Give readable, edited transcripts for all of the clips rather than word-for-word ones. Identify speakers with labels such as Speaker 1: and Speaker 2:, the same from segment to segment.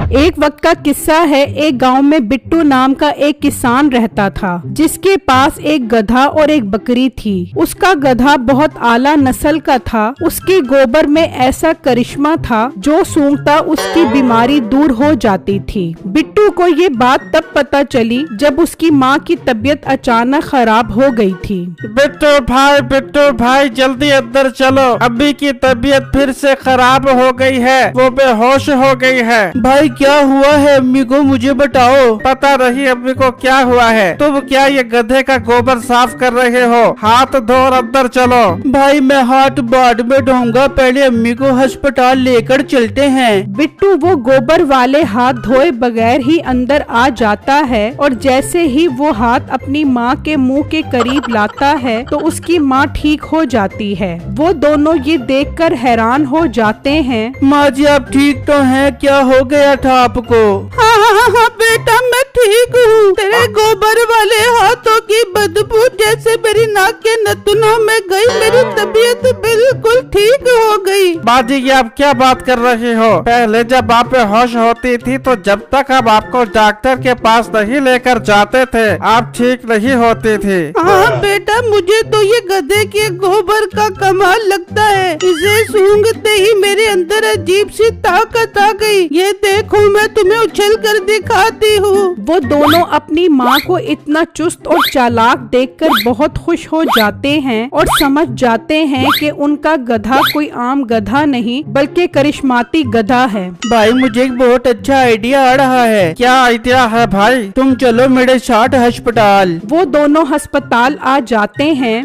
Speaker 1: एक वक्त का किस्सा है। एक गांव में बिट्टू नाम का एक किसान रहता था, जिसके पास एक गधा और एक बकरी थी। उसका गधा बहुत आला नस्ल का था। उसके गोबर में ऐसा करिश्मा था, जो सूंघता उसकी बीमारी दूर हो जाती थी। बिट्टू को ये बात तब पता चली जब उसकी माँ की तबीयत अचानक खराब हो गई थी।
Speaker 2: बिट्टू भाई जल्दी अंदर चलो, अम्मी की तबीयत फिर से खराब हो गई है, वो बेहोश हो गई है।
Speaker 3: भाई क्या हुआ है अम्मी को, मुझे बताओ।
Speaker 2: पता नहीं अम्मी को क्या हुआ है। तुम क्या ये गधे का गोबर साफ कर रहे हो? हाथ धो और अंदर चलो।
Speaker 3: भाई मैं हाथ बाद में धोऊंगा, पहले अम्मी को अस्पताल लेकर चलते हैं।
Speaker 1: बिट्टू वो गोबर वाले हाथ धोए बगैर ही अंदर आ जाता है और जैसे ही वो हाथ अपनी माँ के मुंह के करीब लाता है तो उसकी माँ ठीक हो जाती है। वो दोनों ये देखकर हैरान हो जाते हैं।
Speaker 3: माँ जी आप ठीक तो हैं? क्या हो गया था आपको?
Speaker 4: हाँ बेटा मैं ठीक हूँ। तेरे गोबर वाले हाथों की बदबू जैसे मेरी नाक के नथुनों में गई, मेरी तबीयत बिल्कुल ठीक हो गई।
Speaker 2: बाजी ये आप क्या बात कर रहे हो? पहले जब आप बेहोश होती थी तो जब तक हम आपको डॉक्टर के पास नहीं लेकर जाते थे आप ठीक नहीं होती थी।
Speaker 4: हाँ बेटा मुझे तो ये गधे के गोबर का कमाल लगता है। इसे सूंघते ही मेरे अंदर अजीब सी ताकत आ गई। ये देखो मैं तुम्हें उछल कर दिखाती हूँ।
Speaker 1: वो दोनों अपनी माँ को इतना चुस्त और चालाक देखकर बहुत खुश हो जाते हैं और समझ जाते हैं कि उनका गधा कोई आम गधा नहीं बल्कि करिश्माती गधा है।
Speaker 3: भाई मुझे एक बहुत अच्छा आइडिया आ रहा है।
Speaker 2: क्या आइडिया है भाई?
Speaker 3: तुम चलो मेरे साथ अस्पताल।
Speaker 1: वो दोनों अस्पताल आ जाते हैं।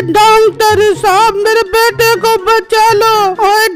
Speaker 4: डॉक्टर साहब मेरे बेटे को बचा लो।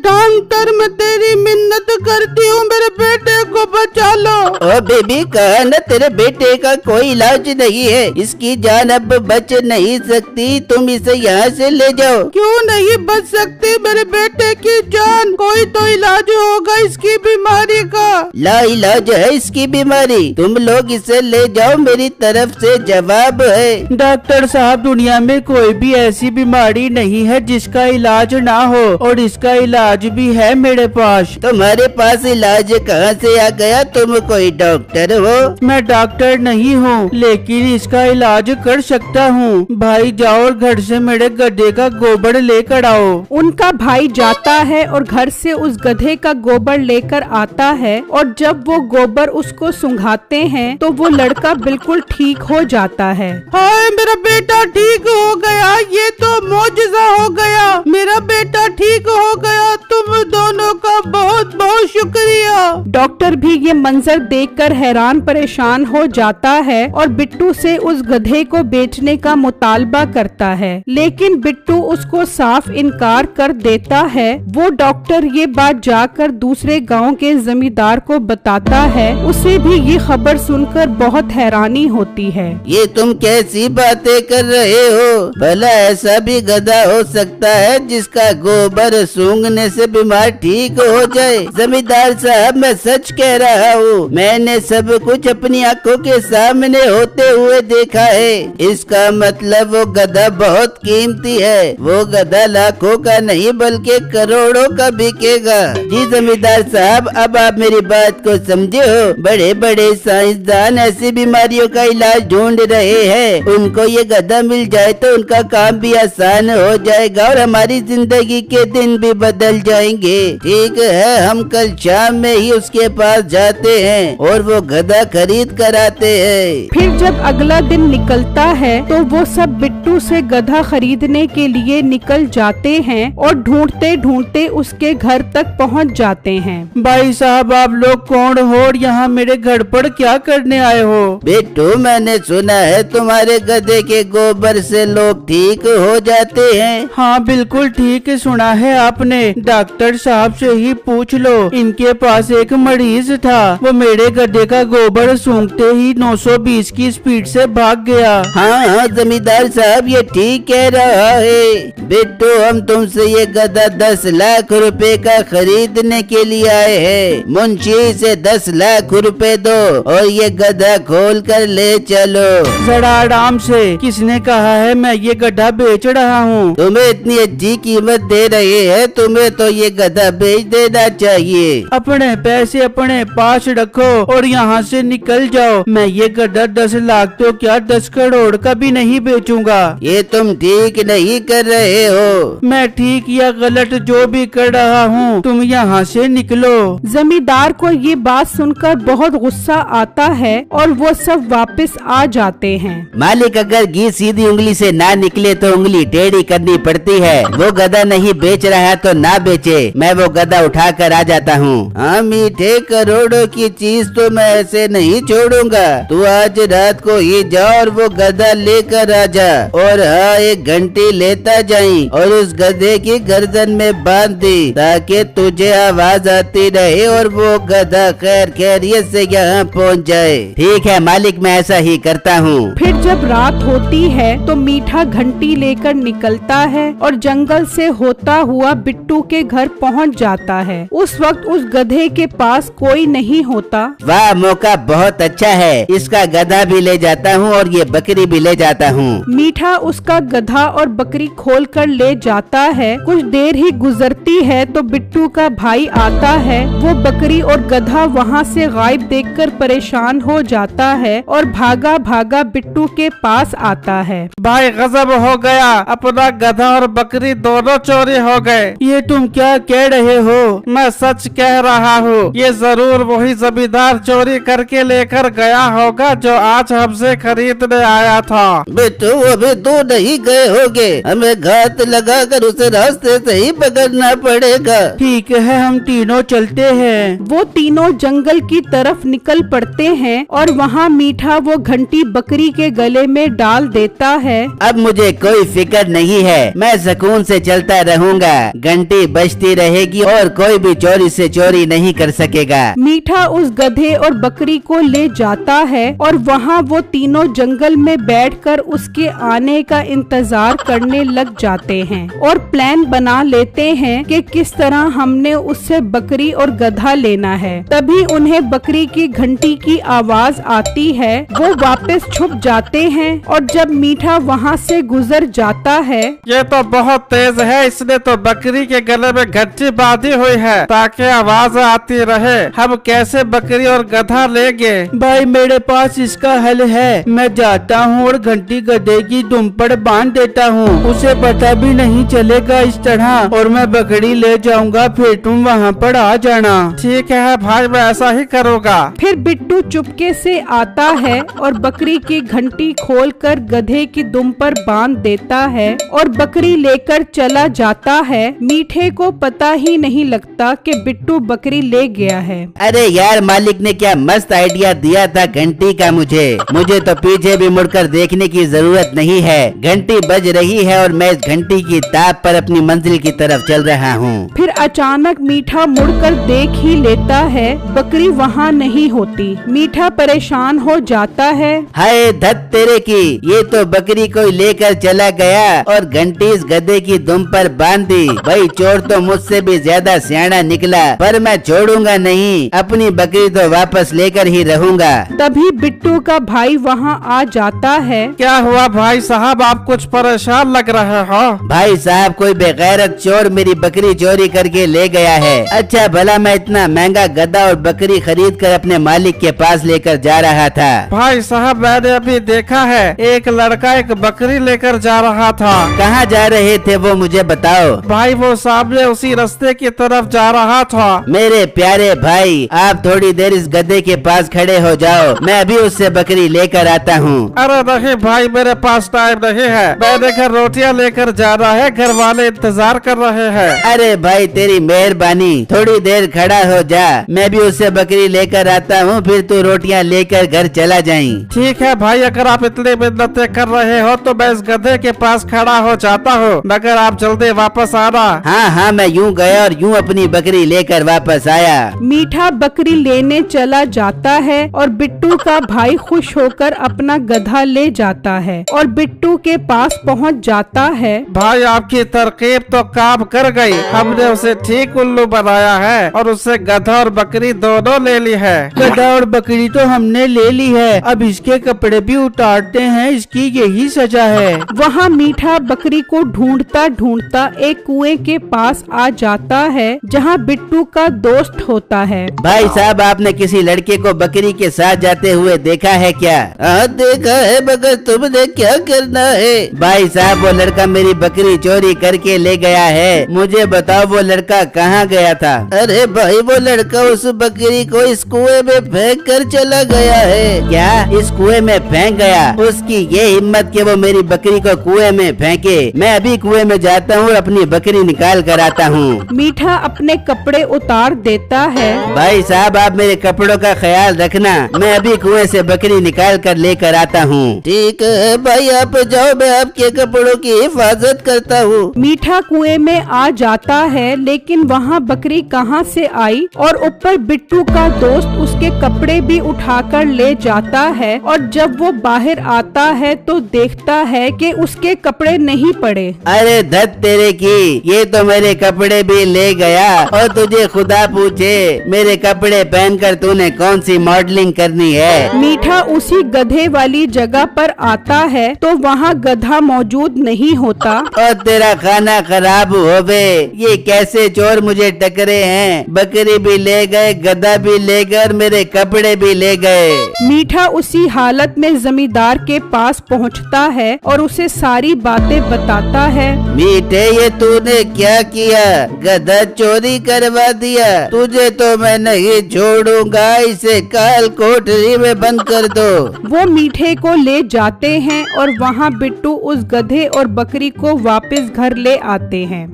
Speaker 4: डॉक्टर मैं तेरी मिन्नत करती हूँ, मेरे बेटे को बचा लो।
Speaker 5: ओ बेबी कहा न तेरे बेटे का कोई इलाज नहीं है, इसकी जान अब बच नहीं सकती, तुम इसे यहाँ से ले जाओ।
Speaker 4: क्यों नहीं बच सकती मेरे बेटे की जान? कोई तो इलाज होगा इसकी बीमारी का।
Speaker 5: ला इलाज है इसकी बीमारी, तुम लोग इसे ले जाओ, मेरी तरफ से जवाब है।
Speaker 3: डॉक्टर साहब दुनिया में कोई भी ऐसी बीमारी नहीं है जिसका इलाज ना हो, और इसका इलाज भी है मेरे पास।
Speaker 5: तुम्हारे पास इलाज कहाँ से आ गया? तुम कोई डॉक्टर हो?
Speaker 3: मैं डॉक्टर नहीं हूँ, लेकिन इसका इलाज कर सकता हूँ। भाई जाओ और घर से मेरे गधे का गोबर लेकर आओ।
Speaker 1: उनका भाई जाता है और घर से उस गधे का गोबर लेकर आता है और जब वो गोबर उसको सुंघाते हैं तो वो लड़का बिल्कुल ठीक हो जाता है।
Speaker 4: हाय मेरा बेटा ठीक हो गया, ये तो मौजज़ा हो गया। मेरा बेटा ठीक हो गया, तुम दोनों का बहुत बहुत शुक्रिया।
Speaker 1: डॉक्टर भी ये मंजर देखकर हैरान परेशान हो जाता है और बिट्टू से उस गधे को बेचने का मुतालबा करता है, लेकिन बिट्टू उसको साफ इनकार कर देता है। वो डॉक्टर ये बात जाकर दूसरे गांव के जमींदार को बताता है। उसे भी ये खबर सुनकर बहुत हैरानी होती है।
Speaker 5: ये तुम कैसी बातें कर रहे हो? भला ऐसा भी गधा हो सकता है जिसका गोबर सूंघने से बीमार ठीक हो जाए? जमींदार साहब मैं सच कह रहा हूँ, मैंने सब कुछ अपनी आंखों के सामने होते हुए देखा है। इसका मतलब वो गधा बहुत कीमती है, वो गधा लाखों का नहीं बल्कि करोड़ों का बिकेगा। जी जमींदार साहब अब आप मेरी बात को समझे हो? बड़े बड़े साइंसदान ऐसी बीमारियों का इलाज ढूंढ रहे हैं, उनको ये गधा मिल जाए तो उनका काम भी आसान हो जाएगा और हमारी जिंदगी के दिन भी बदल जाएंगे। ठीक है हम कल शाम में ही उसके पास जाते हैं और वो गधा खरीद कर आते हैं।
Speaker 1: फिर जब अगला दिन निकलता है तो वो सब बिट्टू से गधा खरीदने के लिए निकल जाते हैं और ढूंढते ढूंढते उसके घर तक पहुंच जाते हैं।
Speaker 3: भाई साहब आप लोग कौन हो और यहाँ मेरे घर पर क्या करने आए हो?
Speaker 5: बिट्टू मैंने सुना है तुम्हारे गधे के गोबर से लोग ठीक हो जाते हैं।
Speaker 3: हाँ बिल्कुल ठीक सुना है आपने, डॉक्टर साहब से ही पूछ लो। इनके पास एक मरीज था, वो मेरे मेरे गड्ढे का गोबर सूंघते ही 920 की स्पीड से भाग गया।
Speaker 5: हाँ हाँ जमींदार साहब, ये ठीक कह रहा है। बिट्टू, हम तुमसे ये गधा 10 लाख रुपए का खरीदने के लिए आए हैं। मुंशी से 10 लाख रुपए दो और ये गधा खोल कर ले चलो।
Speaker 3: जरा आराम से, किसने कहा है मैं ये गड्ढा बेच रहा हूँ?
Speaker 5: तुम्हें इतनी अच्छी कीमत दे रहे हैं, तुम्हें तो ये गधा बेच देना चाहिए।
Speaker 3: अपने पैसे अपने पास रखो और यहाँ से निकल जाओ। मैं ये गड्ढा 10 लाख तो क्या 10 करोड़ का भी नहीं बेचूंगा।
Speaker 5: ये तुम ठीक नहीं कर रहे हो।
Speaker 3: मैं ठीक या गलत जो भी कर रहा हूँ, तुम यहाँ से निकलो।
Speaker 1: जमींदार को ये बात सुनकर बहुत गुस्सा आता है और वो सब वापस आ जाते हैं।
Speaker 5: मालिक, अगर घी सीधी उंगली से ना निकले तो उंगली टेढ़ी करनी पड़ती है। वो गधा नहीं बेच रहा है तो ना बेचे, मैं वो गधा उठा कर आ जाता हूँ। हाँ, मीठे करोड़ों की चीज तो मैं ऐसे नहीं छोड़ूंगा। तू आज रात को ही जा और वो गधा लेकर आ जा। और हाँ, एक घंटी लेता जाई और उस गधे की गर्दन में बांध दी ताकि तुझे आवाज आती रहे और वो गधा खैर खैरियत से यहाँ पहुँच जाए। ठीक है मालिक, मैं ऐसा ही करता हूँ।
Speaker 1: फिर जब रात होती है तो मीठा घंटी लेकर निकलता है और जंगल से होता हुआ बिट्टू के घर पहुंच जाता है। उस वक्त उस गधे के पास कोई नहीं होता।
Speaker 5: वाह, मौका बहुत अच्छा है। इसका गधा भी ले जाता हूँ और ये बकरी भी ले जाता हूँ।
Speaker 1: मीठा उसका गधा और बकरी खोल कर ले जाता है। कुछ देर ही गुजरती है तो बिट्टू का भाई आता है। वो बकरी और गधा वहाँ से गायब देखकर परेशान हो जाता है और भागा भागा बिट्टू के पास आता है।
Speaker 2: भाई गजब हो गया, अपना गधा और बकरी दोनों चोरी हो गए।
Speaker 3: ये तुम क्या कह रहे हो?
Speaker 2: मैं सच कह रहा हूँ, ये जरूर वही जमींदार चोरी करके लेकर गया होगा जो आज हमसे खरीदने आया था।
Speaker 5: बिट्टू, अभी तो नहीं गए होगे, हमें घात लगाकर उसे रास्ते से ही पकड़ना पड़ेगा।
Speaker 3: ठीक है, हम तीनों चलते हैं।
Speaker 1: वो तीनों जंगल की तरफ निकल पड़ते हैं और वहाँ मीठा वो घंटी बकरी के गले में डाल देता है।
Speaker 5: अब मुझे कोई फिक्र नहीं है, मैं सुकून से चलता रहूंगा। घंटी बजती रहेगी और कोई भी चोरी से चोरी नहीं कर सकेगा।
Speaker 1: मीठा उस गधे और बकरी को ले जाता है और वहाँ वो तीनों जंगल में बैठकर उसके आने का इंतजार करने लग जाते हैं और प्लान बना लेते हैं कि किस तरह हमने उससे बकरी और गधा लेना है। तभी उन्हें बकरी की घंटी की आवाज आती है। वो वापस छुप जाते हैं और जब मीठा वहाँ से गुजर जाता है।
Speaker 2: ये तो बहुत तेज है, इसने तो बकरी के गले में घंटी बांधी हुई है ताकि आवाज आती रहे। हम कैसे बकरी और गधा लेंगे?
Speaker 3: भाई, मेरे पास इसका हल है। मैं जाता हूँ और घंटी गधे की दुम पर बांध देता हूँ, उसे पता भी नहीं चलेगा इस तरह, और मैं बकरी ले जाऊंगा, फिर तुम वहाँ पर आ जाना।
Speaker 2: ठीक है भाई, मैं ऐसा ही करूँगा।
Speaker 1: फिर बिट्टू चुपके से आता है और बकरी की घंटी खोलकर गधे की दुम पर बांध देता है और बकरी लेकर चला जाता है। मीठे को पता ही नहीं लगता कि बिट्टू बकरी ले गया है।
Speaker 5: अरे यार, मालिक ने क्या मस्त आइडिया दिया था घंटी का। मुझे तो पीछे भी मुड़कर देखने की जरूरत नहीं है। घंटी बज रही है और मैं इस घंटी की ताप पर अपनी मंजिल की तरफ चल रहा हूँ।
Speaker 1: फिर अचानक मीठा मुड़कर देख ही लेता है, बकरी वहाँ नहीं होती। मीठा परेशान हो जाता है।
Speaker 5: हाय धत तेरे की, ये तो बकरी को लेकर चला गया और घंटी इस गधे की दुम पर बांध दी। भाई, चोर तो मुझसे भी ज्यादा सियाना निकला, पर मैं छोड़ूंगा नहीं। अपनी बकरी तो वापस लेकर ही रहूंगा।
Speaker 1: तभी बिट्टू का भाई वहाँ आ जाता है।
Speaker 2: क्या हुआ भाई साहब, आप कुछ परेशान लग रहे हो?
Speaker 5: भाई साहब, कोई बेगैरत चोर मेरी बकरी चोरी करके ले गया है। अच्छा भला मैं इतना महंगा गधा और बकरी खरीद कर अपने मालिक के पास लेकर जा रहा था।
Speaker 2: भाई साहब, मैंने अभी देखा है, एक लड़का एक बकरी लेकर जा रहा था।
Speaker 5: कहाँ जा रहे थे वो मुझे बताओ।
Speaker 2: भाई, वो सामने उसी रास्ते की तरफ जा रहा था।
Speaker 5: मेरे प्यारे भाई, आप थोड़ी देर इस गधे के पास खड़े हो जाओ, मैं अभी उससे बकरी लेकर आता हूँ।
Speaker 2: अरे नहीं भाई, मेरे पास टाइम नहीं है, मैंने घर रोटियां लेकर जाना है, घर वाले इंतजार कर रहे हैं।
Speaker 5: अरे भाई, तेरी मेहरबानी, थोड़ी देर खड़ा हो जा, मैं भी उससे बकरी लेकर आता हूँ, फिर तू रोटियां लेकर घर चला जाई।
Speaker 2: ठीक है भाई, अगर आप इतनी मिन्नतें कर रहे हो तो मैं इस गधे के पास खड़ा हो जाता हूँ, मगर आप जल्दी वापस आना।
Speaker 5: हाँ हाँ, मैं यूँ गया और यूँ अपनी बकरी लेकर वापस आया।
Speaker 1: मीठा बकरी लेने लेने चला जाता है और बिट्टू का भाई खुश होकर अपना गधा ले जाता है और बिट्टू के पास पहुंच जाता है।
Speaker 2: भाई आपकी तरकीब तो काम कर गई, हमने उसे ठीक उल्लू बनाया है और उससे गधा और बकरी दोनों ले ली है।
Speaker 3: गधा और बकरी तो हमने ले ली है, अब इसके कपड़े भी उतारते हैं, इसकी यही सजा है।
Speaker 1: वहाँ मीठा बकरी को ढूंढता ढूंढता एक कुएं के पास आ जाता है जहाँ बिट्टू का दोस्त होता है।
Speaker 5: भाई साहब, आपने किसी लड़के को बकरी के साथ जाते हुए देखा है क्या? हाँ देखा है, मगर तुमने क्या करना है? भाई साहब, वो लड़का मेरी बकरी चोरी करके ले गया है, मुझे बताओ वो लड़का कहाँ गया था? अरे भाई, वो लड़का उस बकरी को इस कुएं में फेंक कर चला गया है। क्या इस कुएं में फेंक गया? उसकी ये हिम्मत कि वो मेरी बकरी को कुएं में फेंके। मैं अभी कुएं में जाता हूँ, अपनी बकरी निकाल कर आता हूँ।
Speaker 1: मीठा अपने कपड़े उतार देता है।
Speaker 5: भाई साहब, आप मेरे कपड़ों का ख्याल रखना, मैं अभी कुएं से बकरी निकाल कर लेकर आता हूँ। ठीक है भाई, आप जाओ, मैं आपके कपड़ों की हिफाजत करता हूँ।
Speaker 1: मीठा कुएं में आ जाता है, लेकिन वहाँ बकरी कहाँ से आई और ऊपर बिट्टू का दोस्त उसके कपड़े भी उठाकर ले जाता है। और जब वो बाहर आता है तो देखता है कि उसके कपड़े नहीं पड़े।
Speaker 5: अरे धत तेरे की, ये तो मेरे कपड़े भी ले गया। और तुझे खुदा पूछे, मेरे कपड़े पहनकर तूने कौन सी मॉडलिंग करनी है?
Speaker 1: मीठा उसी गधे वाली जगह पर आता है तो वहाँ गधा मौजूद नहीं होता।
Speaker 5: और तेरा खाना खराब हो गए, ये कैसे चोर मुझे टकरे हैं? बकरी भी ले गए, गधा भी ले गए और मेरे कपड़े भी ले गए।
Speaker 1: मीठा उसी हालत में जमींदार के पास पहुँचता है और उसे सारी बातें बताता है।
Speaker 5: मीठे, ये तूने क्या किया? गधा चोरी करवा दिया, तुझे तो मैं नहीं छोड़ूंगा, इसे काल कोठरी में बंद कर दो।
Speaker 1: वो मीठे को ले जाते हैं और वहाँ बिट्टू उस गधे और बकरी को वापस घर ले आते हैं।